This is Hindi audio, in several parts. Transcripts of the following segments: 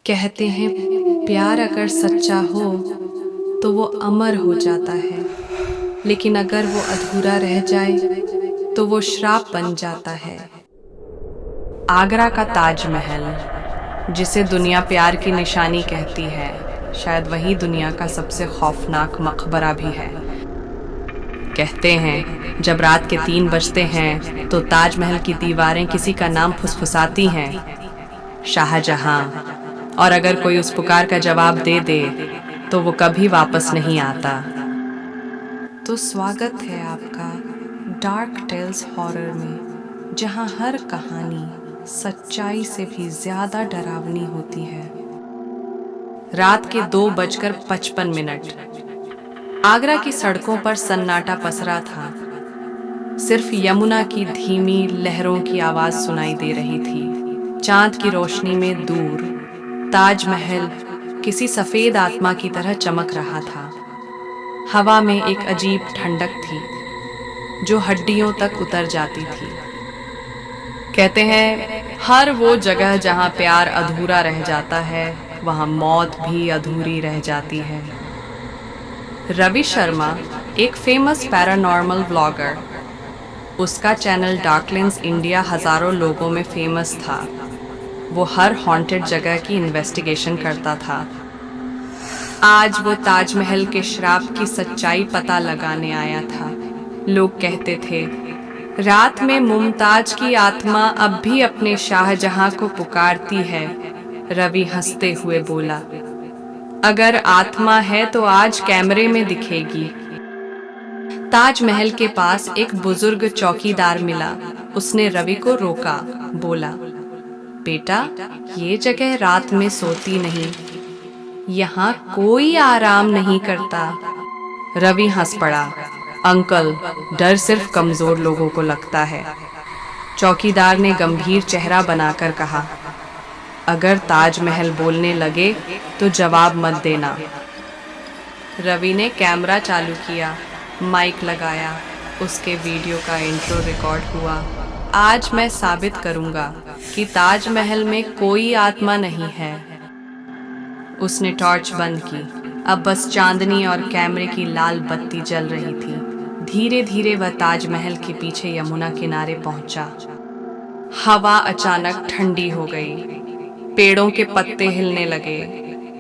कहते हैं प्यार अगर सच्चा हो तो वो अमर हो जाता है, लेकिन अगर वो अधूरा रह जाए तो वो श्राप बन जाता है। आगरा का ताजमहल, जिसे दुनिया प्यार की निशानी कहती है, शायद वही दुनिया का सबसे खौफनाक मकबरा भी है। कहते हैं जब रात के 3 बजते हैं तो ताजमहल की दीवारें किसी का नाम फुसफुसाती हैं, शाहजहां। और अगर कोई उस पुकार का जवाब दे दे तो वो कभी वापस नहीं आता। तो स्वागत है आपका डार्क टेल्स हॉरर में, जहां हर कहानी सच्चाई से भी ज्यादा डरावनी होती है। रात के 2:55। आगरा की सड़कों पर सन्नाटा पसरा था। सिर्फ यमुना की धीमी लहरों की आवाज सुनाई दे रही थी। चांद की रोशनी में दूर ताजमहल किसी सफेद आत्मा की तरह चमक रहा था। हवा में एक अजीब ठंडक थी जो हड्डियों तक उतर जाती थी। कहते हैं हर वो जगह जहां प्यार अधूरा रह जाता है, वहां मौत भी अधूरी रह जाती है। रवि शर्मा एक फेमस पैरानॉर्मल व्लॉगर, उसका चैनल डार्कलेंस इंडिया हजारों लोगों में फेमस था। वो हर हॉन्टेड जगह की इन्वेस्टिगेशन करता था। आज वो ताजमहल के श्राप की सच्चाई पता लगाने आया था। लोग कहते थे रात में मुमताज की आत्मा अब भी अपने शाहजहां को पुकारती है। रवि हंसते हुए बोला, अगर आत्मा है तो आज कैमरे में दिखेगी। ताजमहल के पास एक बुजुर्ग चौकीदार मिला। उसने रवि को रोका, बोला, बेटा, ये जगह रात में सोती नहीं, यहाँ कोई आराम नहीं करता। रवि हंस पड़ा, अंकल, डर सिर्फ कमजोर लोगों को लगता है। चौकीदार ने गंभीर चेहरा बनाकर कहा, अगर ताजमहल बोलने लगे तो जवाब मत देना। रवि ने कैमरा चालू किया, माइक लगाया, उसके वीडियो का इंट्रो रिकॉर्ड हुआ। आज मैं साबित करूंगा कि ताजमहल में कोई आत्मा नहीं है। उसने टॉर्च बंद की। अब बस चांदनी और कैमरे की लाल बत्ती जल रही थी। धीरे धीरे वह ताजमहल के पीछे यमुना किनारे पहुंचा। हवा अचानक ठंडी हो गई, पेड़ों के पत्ते हिलने लगे।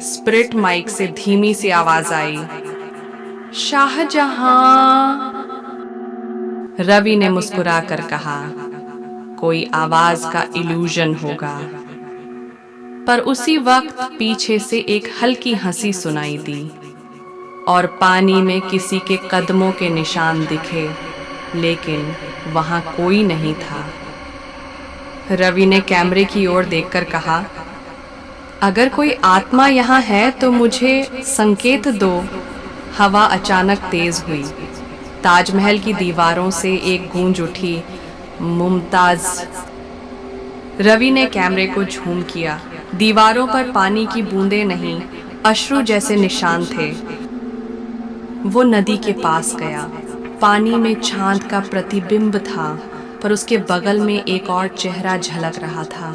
स्पिरिट माइक से धीमी सी आवाज आई, शाहजहां। रवि ने मुस्कुराकर कहा, कोई आवाज का इल्यूजन होगा। पर उसी वक्त पीछे से एक हल्की हंसी सुनाई दी और पानी में किसी के कदमों के निशान दिखे, लेकिन वहां कोई नहीं था। रवि ने कैमरे की ओर देखकर कहा, अगर कोई आत्मा यहाँ है तो मुझे संकेत दो। हवा अचानक तेज हुई। ताजमहल की दीवारों से एक गूंज उठी, मुमताज। रवि ने कैमरे को झूम किया। दीवारों पर पानी की बूंदें नहीं, अश्रु जैसे निशान थे। वो नदी के पास गया। पानी में चांद का प्रतिबिंब था, पर उसके बगल में एक और चेहरा झलक रहा था।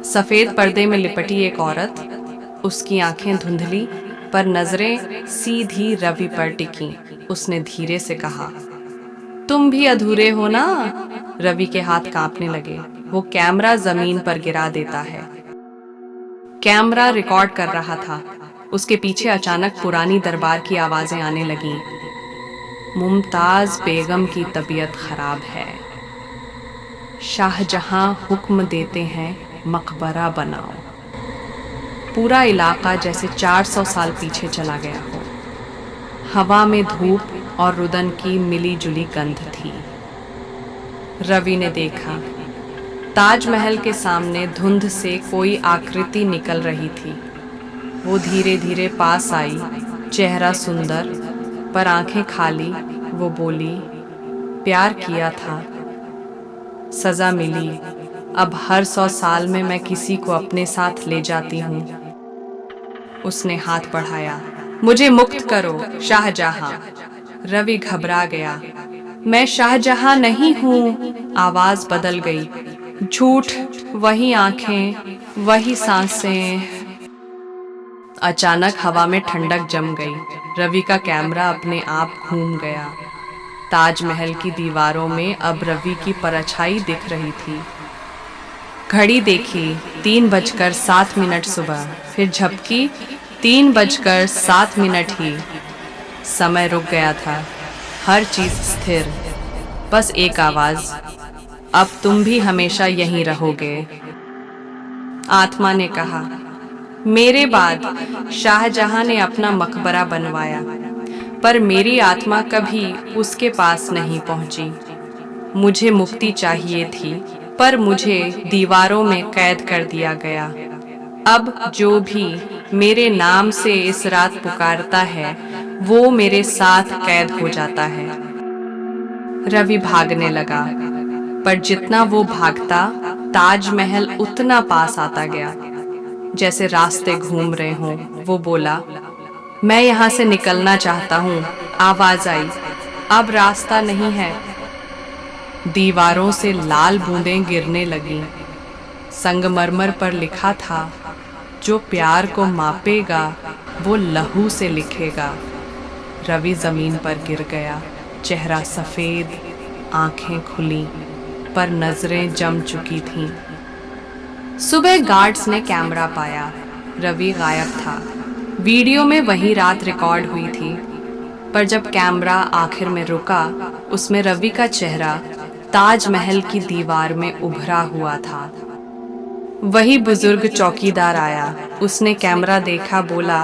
सफेद पर्दे में लिपटी एक औरत, उसकी आंखें धुंधली पर नजरें सीधी रवि पर टिकी। उसने धीरे से कहा, तुम भी अधूरे हो ना? रवि के हाथ कांपने लगे। वो कैमरा जमीन पर गिरा देता है। कैमरा रिकॉर्ड कर रहा था। उसके पीछे अचानक पुरानी दरबार की आवाजें आने लगीं। मुमताज बेगम की तबीयत खराब है। शाहजहां हुक्म देते हैं मकबरा बनाओ। पूरा इलाका जैसे 400 साल पीछे चला गया हो। हवा में धूप और रुदन की मिली जुली गंध थी। रवि ने देखा, ताजमहल के सामने धुंध से कोई आकृति निकल रही थी। वो धीरे धीरे पास आई। चेहरा सुंदर पर आंखें खाली। वो बोली, प्यार किया था, सजा मिली। अब हर 100 साल में मैं किसी को अपने साथ ले जाती हूँ। उसने हाथ बढ़ाया, मुझे मुक्त करो शाहजहां। रवि घबरा गया, मैं शाहजहां नहीं हूँ। आवाज बदल गई। झूठ, वही आंखें, वही सांसें। अचानक हवा में ठंडक जम गई। रवि का कैमरा अपने आप घूम गया। ताजमहल की दीवारों में अब रवि की परछाई दिख रही थी। घड़ी देखी, 3:07 सुबह। फिर झपकी, 3:07 ही। समय रुक गया था, हर चीज स्थिर। बस एक आवाज, अब तुम भी हमेशा यहीं रहोगे। आत्मा ने कहा, मेरे बाद शाहजहां ने अपना मकबरा बनवाया, पर मेरी आत्मा कभी उसके पास नहीं पहुंची। मुझे मुक्ति चाहिए थी, पर मुझे दीवारों में कैद कर दिया गया। अब जो भी मेरे नाम से इस रात पुकारता है, वो मेरे साथ कैद हो जाता है। रवि भागने लगा, पर जितना वो भागता, ताजमहल उतना पास आता गया, जैसे रास्ते घूम रहे हों। वो बोला, मैं यहाँ से निकलना चाहता हूँ। आवाज आई, अब रास्ता नहीं है। दीवारों से लाल बूंदें गिरने लगीं। संगमरमर पर लिखा था, जो प्यार को मापेगा वो लहू से लिखेगा। रवि जमीन पर गिर गया, चेहरा सफेद, आंखें खुली, पर नजरें जम चुकी थीं। सुबह गार्ड्स ने कैमरा पाया, रवि गायब था। वीडियो में वही रात रिकॉर्ड हुई थी, पर जब कैमरा आखिर में रुका, उसमें रवि का चेहरा ताजमहल की दीवार में उभरा हुआ था। वही बुजुर्ग चौकीदार आया, उसने कैमरा देखा, बोला,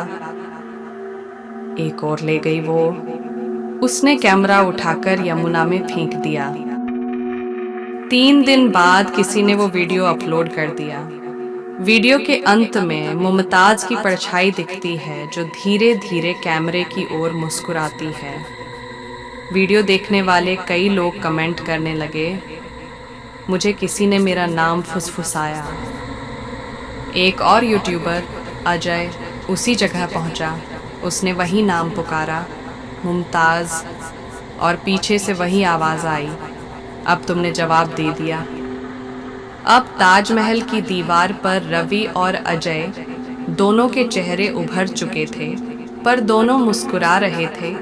एक और ले गई वो। उसने कैमरा उठाकर यमुना में फेंक दिया। 3 दिन बाद किसी ने वो वीडियो अपलोड कर दिया। वीडियो के अंत में मुमताज की परछाई दिखती है, जो धीरे धीरे कैमरे की ओर मुस्कुराती है। वीडियो देखने वाले कई लोग कमेंट करने लगे, मुझे किसी ने मेरा नाम फुसफुसाया। एक और यूट्यूबर अजय उसी जगह पहुंचा, उसने वही नाम पुकारा, मुमताज, और पीछे से वही आवाज़ आई, अब तुमने जवाब दे दिया। अब ताजमहल की दीवार पर रवि और अजय दोनों के चेहरे उभर चुके थे, पर दोनों मुस्कुरा रहे थे,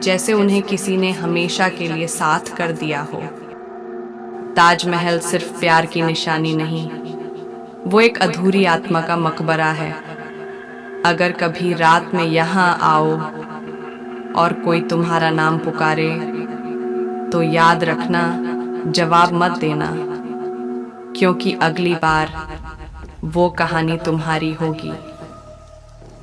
जैसे उन्हें किसी ने हमेशा के लिए साथ कर दिया हो। ताजमहल सिर्फ प्यार की निशानी नहीं, वो एक अधूरी आत्मा का मकबरा है। अगर कभी रात में यहाँ आओ और कोई तुम्हारा नाम पुकारे, तो याद रखना, जवाब मत देना, क्योंकि अगली बार वो कहानी तुम्हारी होगी।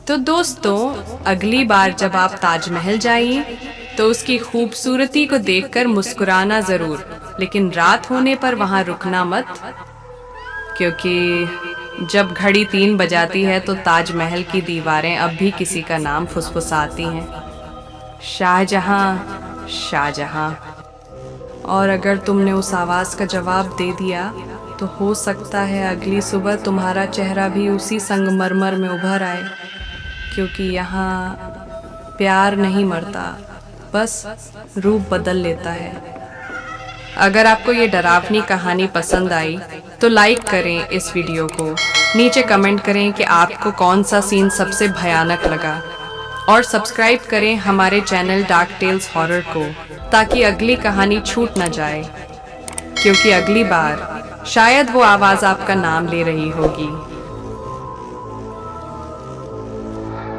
तो दोस्तों, अगली बार जब आप ताजमहल जाइए तो उसकी खूबसूरती को देखकर मुस्कुराना ज़रूर, लेकिन रात होने पर वहाँ रुकना मत, क्योंकि जब घड़ी 3 बजाती है तो ताजमहल की दीवारें अब भी किसी का नाम फुसफुसाती हैं, शाहजहां, शाहजहां। और अगर तुमने उस आवाज़ का जवाब दे दिया, तो हो सकता है अगली सुबह तुम्हारा चेहरा भी उसी संगमरमर में उभर आए, क्योंकि यहाँ प्यार नहीं मरता, बस रूप बदल लेता है। अगर आपको ये डरावनी कहानी पसंद आई तो लाइक करें इस वीडियो को, नीचे कमेंट करें कि आपको कौन सा सीन सबसे भयानक लगा, और सब्सक्राइब करें हमारे चैनल डार्क टेल्स हॉरर को, ताकि अगली कहानी छूट न जाए, क्योंकि अगली बार शायद वो आवाज़ आपका नाम ले रही होगी।